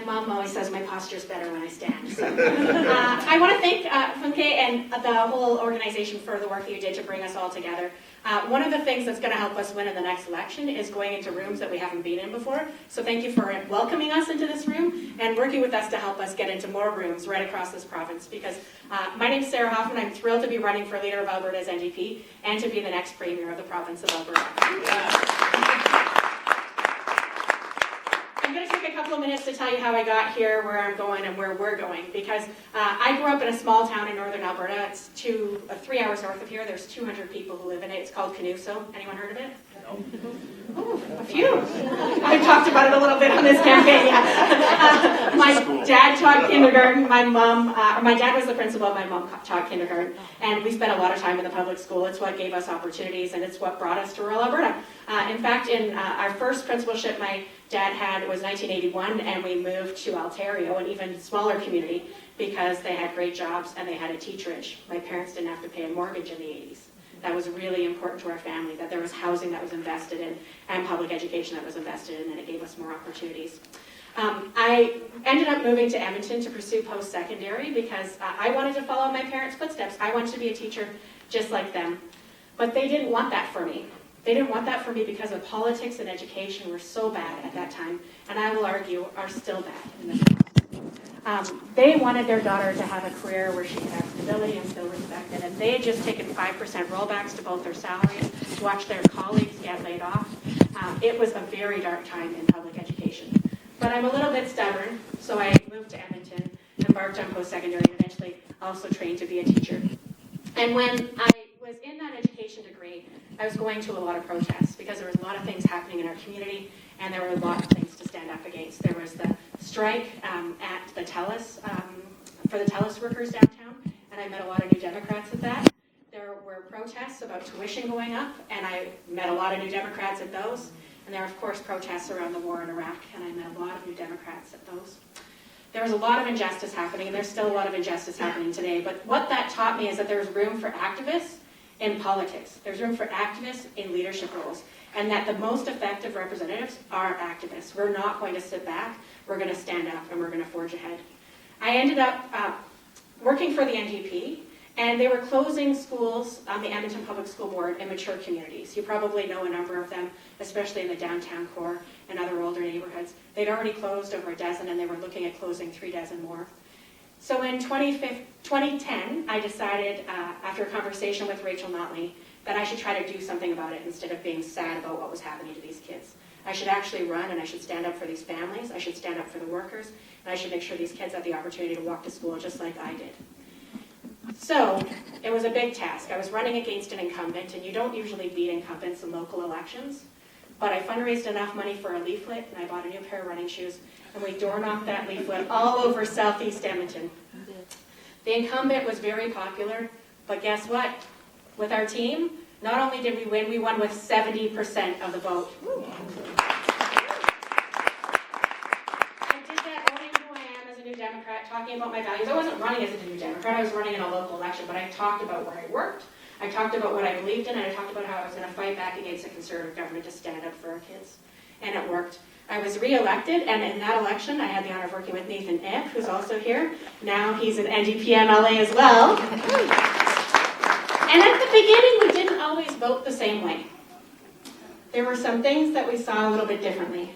My mom always says my posture's better when I stand. So, I want to thank Funke and the whole organization for the work that you did to bring us all together. One of the things that's going to help us win in the next election is going into rooms that we haven't been in before. So thank you for welcoming us into this room and working with us to help us get into more rooms right across this province. Because my name's Sarah Hoffman. I'm thrilled to be running for Leader of Alberta's NDP and to be the next Premier of the province of Alberta. I'm going to take a couple of minutes to tell you how I got here, where I'm going, and where we're going. Because I grew up in a small town in northern Alberta. It's 3 hours north of here. There's 200 people who live in it. It's called Canuso. Anyone heard of it? No. Oh, a few. I talked about it a little bit on this campaign. Yeah. My dad taught kindergarten. My dad was the principal. My mom taught kindergarten, and we spent a lot of time in the public school. It's what gave us opportunities, and it's what brought us to rural Alberta. In fact, in our first principalship my dad had was 1981, and we moved to Ontario, an even smaller community, because they had great jobs and they had a teacherage. My parents didn't have to pay a mortgage in the 80s. That was really important to our family, that there was housing that was invested in and public education that was invested in, and it gave us more opportunities. I ended up moving to Edmonton to pursue post-secondary because I wanted to follow my parents' footsteps. I wanted to be a teacher just like them. But they didn't want that for me. They didn't want that for me because the politics and education were so bad at that time, and I will argue are still bad in the past. They wanted their daughter to have a career where she could have stability and feel respected, and they had just taken 5% rollbacks to both their salaries, to watch their colleagues get laid off. It was a very dark time in public education. But I'm a little bit stubborn, so I moved to Edmonton, embarked on post-secondary, and eventually also trained to be a teacher. And when I was in that education degree, I was going to a lot of protests because there was a lot of things happening in our community, and there were a lot of things to stand up against. There was the strike at the TELUS, for the TELUS workers downtown, and I met a lot of New Democrats at that. There were protests about tuition going up, and I met a lot of New Democrats at those. And there were, of course, protests around the war in Iraq, and I met a lot of New Democrats at those. There was a lot of injustice happening, and there's still a lot of injustice happening today. But what that taught me is that there's room for activists in politics. There's room for activists in leadership roles, and that the most effective representatives are activists. We're not going to sit back. We're going to stand up, and we're going to forge ahead. I ended up working for the NDP, and they were closing schools on the Edmonton Public School Board in mature communities. You probably know a number of them, especially in the downtown core and other older neighborhoods. They'd already closed over a dozen, and they were looking at closing 3 dozen more. So in 2010, I decided, after a conversation with Rachel Notley, that I should try to do something about it instead of being sad about what was happening to these kids. I should actually run, and I should stand up for these families. I should stand up for the workers, and I should make sure these kids had the opportunity to walk to school just like I did. So it was a big task. I was running against an incumbent, and you don't usually beat incumbents in local elections. But I fundraised enough money for a leaflet, and I bought a new pair of running shoes, and we door-knocked that leaflet all over southeast Edmonton. The incumbent was very popular, but guess what? With our team, not only did we win, we won with 70% of the vote. I did that owning who I am as a New Democrat, talking about my values. I wasn't running as a New Democrat, I was running in a local election, but I talked about where I worked, I talked about what I believed in, and I talked about how I was going to fight back against a conservative government to stand up for our kids. And it worked. I was re-elected, and in that election, I had the honor of working with Nathan Ebb, who's also here. Now he's an NDP MLA as well. And at the beginning, we didn't always vote the same way. There were some things that we saw a little bit differently.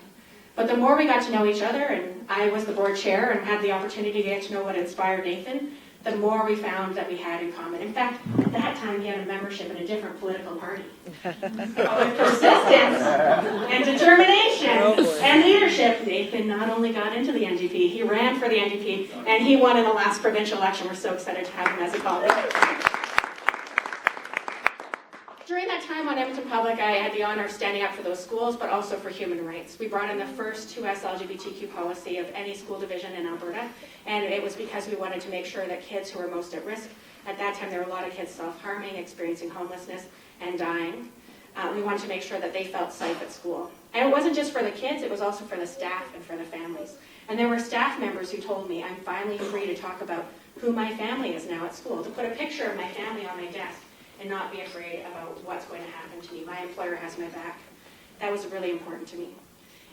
But the more we got to know each other, and I was the board chair and had the opportunity to get to know what inspired Nathan, the more we found that we had in common. In fact, at that time, he had a membership in a different political party. But with persistence and determination and leadership, Nathan not only got into the NDP, he ran for the NDP, and he won in the last provincial election. We're so excited to have him as a colleague. During that time on Edmonton Public, I had the honor of standing up for those schools, but also for human rights. We brought in the first 2S LGBTQ policy of any school division in Alberta, and it was because we wanted to make sure that kids who were most at risk, at that time there were a lot of kids self-harming, experiencing homelessness, and dying. We wanted to make sure that they felt safe at school. And it wasn't just for the kids, it was also for the staff and for the families. And there were staff members who told me, I'm finally free to talk about who my family is now at school, to put a picture of my family on my desk, and not be afraid about what's going to happen to me. My employer has my back. That was really important to me.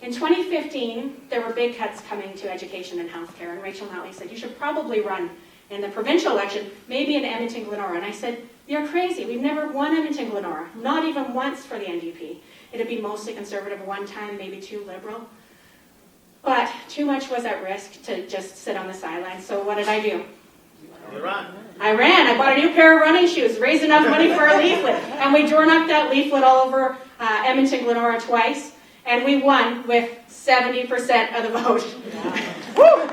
In 2015, there were big cuts coming to education and healthcare, and Rachel Notley said, you should probably run in the provincial election, maybe in Edmonton-Glenora. And I said, you're crazy. We've never won Edmonton-Glenora, not even once for the NDP. It'd be mostly conservative one time, maybe too liberal. But too much was at risk to just sit on the sidelines. So what did I do? I ran. I bought a new pair of running shoes, raised enough money for a leaflet, and we door-knocked that leaflet all over Edmonton-Glenora twice, and we won with 70% of the vote. Woo!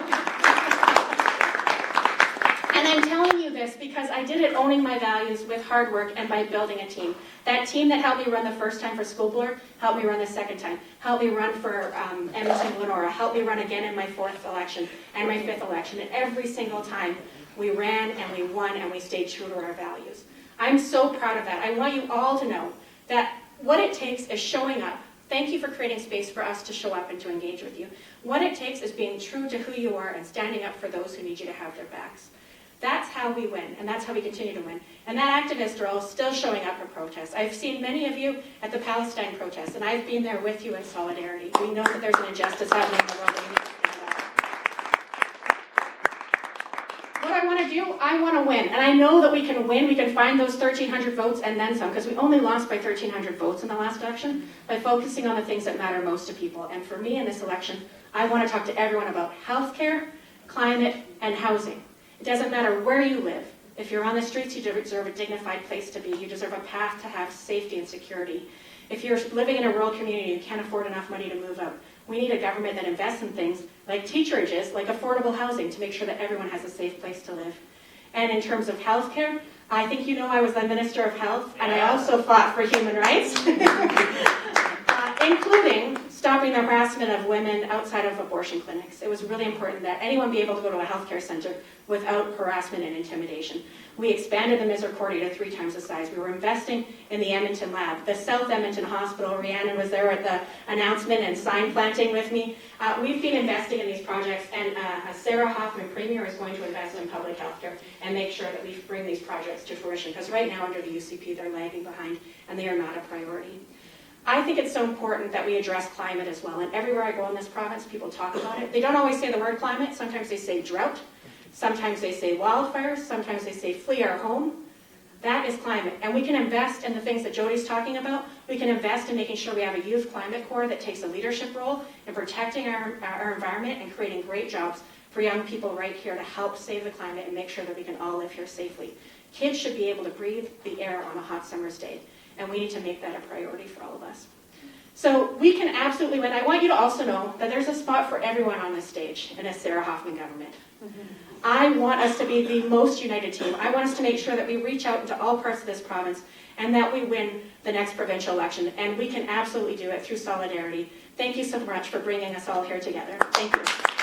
And I'm telling you this because I did it owning my values with hard work and by building a team. That team that helped me run the first time for school board, helped me run the second time, helped me run for Edmonton-Glenora, helped me run again in my 4th election and my 5th election. And every single time we ran and we won and we stayed true to our values. I'm so proud of that. I want you all to know that what it takes is showing up. Thank you for creating space for us to show up and to engage with you. What it takes is being true to who you are and standing up for those who need you to have their backs. That's how we win, and that's how we continue to win. And that activist role is still showing up in protests. I've seen many of you at the Palestine protests, and I've been there with you in solidarity. We know that there's an injustice happening in the world that we need to stand up. What I want to do, I want to win. And I know that we can win. We can find those 1,300 votes and then some, because we only lost by 1,300 votes in the last election by focusing on the things that matter most to people. And for me in this election, I want to talk to everyone about healthcare, climate, and housing. It doesn't matter where you live. If you're on the streets, you deserve a dignified place to be. You deserve a path to have safety and security. If you're living in a rural community and you can't afford enough money to move out, we need a government that invests in things like teacherages, like affordable housing, to make sure that everyone has a safe place to live. And in terms of healthcare, I think you know I was the Minister of Health, and I also fought for human rights, including stopping the harassment of women outside of abortion clinics. It was really important that anyone be able to go to a healthcare center without harassment and intimidation. We expanded the Misericordia to 3 times the size. We were investing in the Edmonton lab. The South Edmonton Hospital, Rhiannon was there at the announcement and sign planting with me. We've been investing in these projects, and Sarah Hoffman, Premier, is going to invest in public health care and make sure that we bring these projects to fruition, because right now under the UCP they're lagging behind and they are not a priority. I think it's so important that we address climate as well, and everywhere I go in this province people talk about it. They don't always say the word climate. Sometimes they say drought. Sometimes they say wildfires, sometimes they say flee our home. That is climate. And we can invest in the things that Jodi's talking about. We can invest in making sure we have a youth climate corps that takes a leadership role in protecting our environment and creating great jobs for young people right here to help save the climate and make sure that we can all live here safely. Kids should be able to breathe the air on a hot summer's day, and we need to make that a priority for all of us. So we can absolutely win. I want you to also know that there's a spot for everyone on this stage in a Sarah Hoffman government. I want us to be the most united team. I want us to make sure that we reach out into all parts of this province and that we win the next provincial election. And we can absolutely do it through solidarity. Thank you so much for bringing us all here together. Thank you.